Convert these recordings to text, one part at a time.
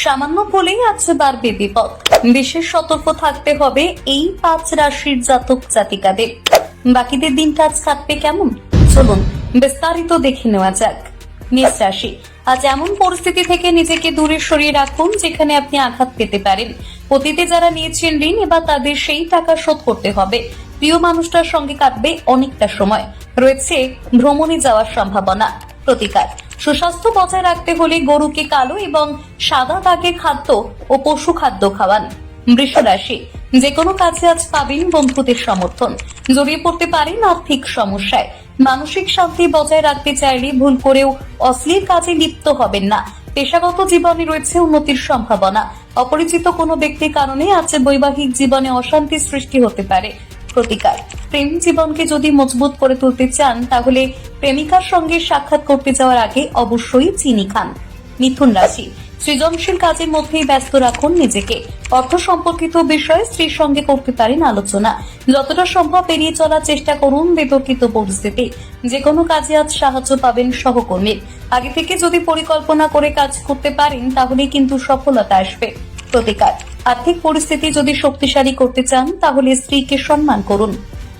সামান্য বলেই আছে বাড়বে বিপদ। বিশেষ সতর্ক থাকতে হবে এই 5 রাশির জাতক জাতিকাদের। বাকিদের দিনটা আজ কাটবে কেমন, চলুন বিস্তারিত দেখে নেওয়া যাক। মেষ রাশি, আজ এমন পরিস্থিতি থেকে নিজেকে দূরে সরিয়ে রাখুন যেখানে আপনি আঘাত পেতে পারেন। অতীতে যারা নিয়েছেন ঋণ, এবার তাদের সেই টাকা শোধ করতে হবে। প্রিয় মানুষটার সঙ্গে কাটবে অনেকটা সময়। রয়েছে ভ্রমণে যাওয়ার সম্ভাবনা। প্রতিকার, সুস্বাস্থ্য বজায় রাখতে হলে গরুকে কালো এবং সাদা দাগের খাদ্য ও পশু খাদ্য খাওয়ান। বৃষ রাশি, যে কোনো কাজে আজ পাবেন বন্ধুদের সমর্থন। জড়িয়ে পড়তে পারেন আর্থিক সমস্যায়। মানসিক শান্তি বজায় রাখতে চাইলে ভুল করেও অশ্লীল কাজে লিপ্ত হবেন না। পেশাগত জীবনে রয়েছে উন্নতির সম্ভাবনা। অপরিচিত কোনো ব্যক্তির কারণে আজ বৈবাহিক জীবনে অশান্তি সৃষ্টি হতে পারে। প্রতিকার, প্রেম জীবনকে যদি মজবুত করে তুলতে চান তাহলে প্রেমিকার সঙ্গে সাক্ষাৎ করতে যাওয়ার আগে অবশ্যই চিনি খান। মিথুন রাশি, সৃজনশীল কাজের মধ্যেই ব্যস্ত রাখুন নিজেকে। অর্থ সম্পর্কিত বিষয়ে স্ত্রীর সঙ্গে করতে পারেন আলোচনা। যতটা সম্ভব এড়িয়ে চলার চেষ্টা করুন বিতর্কিত পরিস্থিতি। যে কোনো কাজে আজ সাহায্য পাবেন সহকর্মীর। আগে থেকে যদি পরিকল্পনা করে কাজ করতে পারেন তাহলে কিন্তু সফলতা আসবে। প্রতিকার, আর্থিক পরিস্থিতি যদি শক্তিশালী করতে চান তাহলে স্ত্রীকে সম্মান করুন।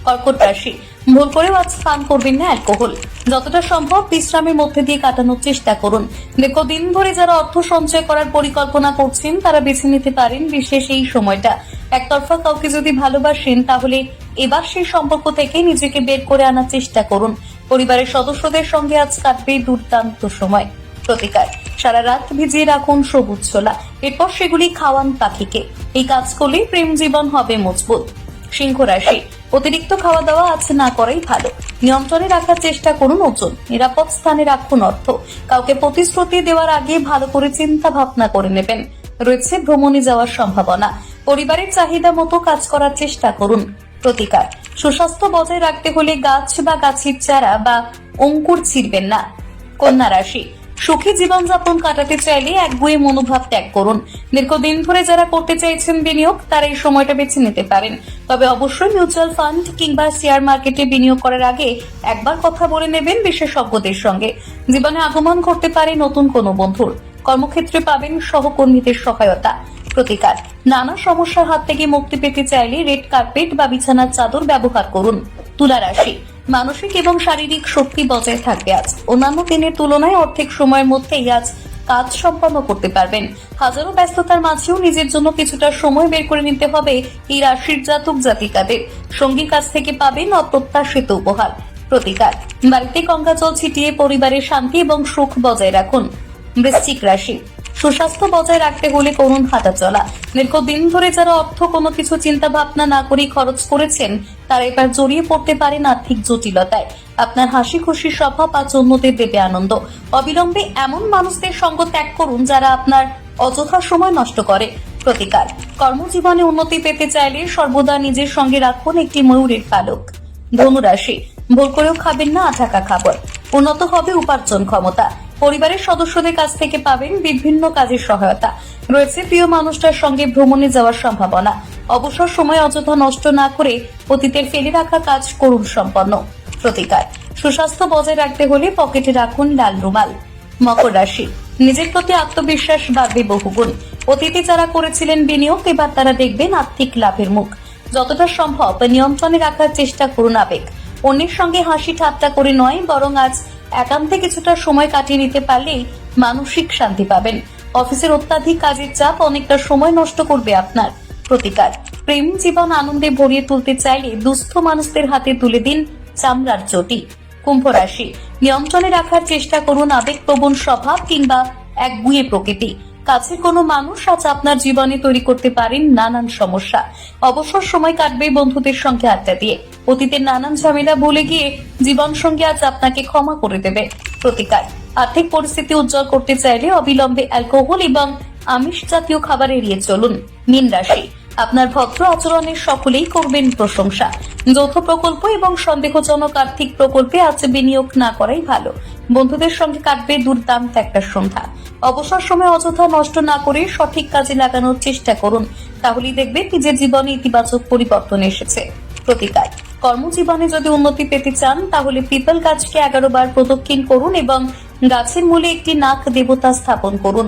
কর্কট রাশি, ভুল করেও আজ পান করবেন না অ্যালকোহল। যতটা সম্ভব বিশ্রামের মধ্যে দিয়ে কাটানোর চেষ্টা করুন। দীর্ঘদিন ধরে যারা অর্থ সঞ্চয় করার পরিকল্পনা করছেন তারা বেছে নিতে পারেন বিশেষ এই সময়টা। একতরফা কাউকে যদি ভালোবাসেন তাহলে এবার সেই সম্পর্ক থেকে নিজেকে বের করে আনার চেষ্টা করুন। পরিবারের সদস্যদের সঙ্গে আজ কাটবে দুর্দান্ত সময়। প্রতিকার, সারা রাত ভিজিয়ে রাখুন সবুজ ছোলা, এরপর সেগুলি খাওয়ান পাখিকে। এই কাজ করলে প্রেম জীবন হবে মজবুত। সিংহ রাশি, অতিরিক্ত খাওয়া দাওয়া আজ না করাই ভালো। নিয়ন্ত্রণে রাখার চেষ্টা করুন ওজন। নিরাপদ স্থানে রাখুন অর্থ। কাউকে প্রতিশ্রুতি দেওয়ার আগে ভালো করে চিন্তা ভাবনা করে নেবেন। রয়েছে ভ্রমণে যাওয়ার সম্ভাবনা। পরিবারের চাহিদা মতো কাজ করার চেষ্টা করুন। প্রতিকার, সুস্বাস্থ্য বজায় রাখতে হলে গাছ বা গাছের চারা বা অঙ্কুর ছিঁড়বেন না। কন্যা রাশি, সুখী জীবনযাপন কাটাতে চাইলে একগুঁয়ে মনোভাব ত্যাগ করুন। দীর্ঘদিন ধরে যারা করতে চাইছেন বিনিয়োগ তারা এই সময়টা বেছে নিতে পারেন। তবে অবশ্যই মিউচুয়াল ফান্ড কিংবা শেয়ার মার্কেটে বিনিয়োগ করার আগে একবার কথা বলে নেবেন বিশেষজ্ঞদের সঙ্গে। জীবনে আগমন করতে পারে নতুন কোনো বন্ধুর। কর্মক্ষেত্রে পাবেন সহকর্মীদের সহায়তা। প্রতিকার, নানা সমস্যার হাত থেকে মুক্তি পেতে চাইলে রেড কার্পেট বা বিছানার চাদর ব্যবহার করুন। তুলা রাশি, মানসিক এবং শারীরিক শক্তি বজায় থাকবে আজ। অন্যান্য দিনের তুলনায় অর্ধেক সময়ের মধ্যেই আজ কাজ সম্পন্ন করতে পারবেন। হাজারো ব্যস্ততার মাঝেও নিজের জন্য কিছুটা সময় বের করে নিতে হবে এই রাশির জাতক জাতিকাদের। সঙ্গীর কাছ থেকে পাবেন অপ্রত্যাশিত উপহার। প্রতিকার, বাড়িতে গঙ্গা জল ছিটিয়ে পরিবারের শান্তি এবং সুখ বজায় রাখুন। বৃশ্চিক রাশি, সুস্বাস্থ্য বজায় রাখতে হলে করুন হাঁটা চলা। দীর্ঘদিন ধরে যারা অর্থ কোনো কিছু চিন্তা ভাবনা না করে খরচ করেছেন তারা এবার জড়িয়ে পড়তে পারেন আর্থিক জটিলতায়। আপনার হাসি খুশি স্বভাব আজ অন্যদের দেবে আনন্দ। অবিলম্বে এমন মানুষদের সঙ্গ ত্যাগ করুন যারা আপনার অযথা সময় নষ্ট করে। প্রতিকার, কর্মজীবনে উন্নতি পেতে চাইলে সর্বদা নিজের সঙ্গে রাখুন একটি ময়ূরের পালক। ধনু রাশি, ভুল করেও খাবেন না আঠাকা খাবার। উন্নত হবে উপার্জন ক্ষমতা। পরিবারের সদস্যদের কাছ থেকে পাবেন বিভিন্ন কাজের সহায়তা। রয়েছে প্রিয় মানুষটার সঙ্গে ভ্রমণে যাওয়ার সম্ভাবনা। অবসর সময় অযথা নষ্ট না করে অতীতের ফেলে রাখা কাজ করুন সম্পন্ন। প্রতিকার, সুস্বাস্থ্য বজায় রাখতে হলে পকেটে রাখুন লাল রুমাল। মকর রাশি, নিজের প্রতি আত্মবিশ্বাস বাড়বে বহুগুণ। অতীতে যারা করেছিলেন বিনিয়োগ এবার তারা দেখবেন আর্থিক লাভের মুখ। যতটা সম্ভব নিয়ন্ত্রণে রাখার চেষ্টা করুন আবেগ। অন্যের সঙ্গে হাসি ঠাট্টা করে নয়, বরং আজ একান্তে কিছুটা সময় কাটিয়ে নিতে পারলেই মানসিক শান্তি পাবেন। অফিসের অত্যাধিক কাজের চাপ অনেকটা সময় নষ্ট করবে আপনার। প্রতিকার, প্রেম জীবন আনন্দে ভরিয়ে তুলতে চাইলে দুস্থ মানুষদের হাতে তুলে দিন চামড়ার চটি। কুম্ভ রাশি, নিয়ন্ত্রণে রাখার চেষ্টা করুন আবেগপ্রবণ স্বভাব কিংবা একগুঁয়ে প্রকৃতি। কাছের কোনো মানুষ আজ আপনার জীবনে তৈরি করতে পারেন নানান সমস্যা। অবসর সময় কাটবে বন্ধুদের সঙ্গে আড্ডা দিয়ে। অতীতের নানান ঝামেলা ভুলে গিয়ে জীবন সঙ্গী আজ আপনাকে ক্ষমা করে দেবে। প্রতিকার, আর্থিক পরিস্থিতি উজ্জ্বল করতে চাইলে অবিলম্বে অ্যালকোহল এবং আমিষ জাতীয় খাবার এড়িয়ে চলুন। মীন রাশি, আপনার ভদ্র আচরণের সকলেই করবেন প্রশংসা। যৌথ প্রকল্প এবং সন্দেহজনক আর্থিক প্রকল্পে আজ বিনিয়োগ না করাই ভালো। বন্ধুদের সঙ্গে কাটবে দুর্দান্ত একটা সন্ধ্যা। অবসর সময় অযথা নষ্ট না করে সঠিক কাজে লাগানোর চেষ্টা করুন। তাহলেই দেখবেন নিজের জীবনে ইতিবাচক পরিবর্তন এসেছে। প্রতিকার, কর্মজীবনে যদি উন্নতি পেতে চান তাহলে পিপল গাছকে 11 বার প্রদক্ষিণ করুন এবং গাছের মূলে একটি নাক দেবতা স্থাপন করুন।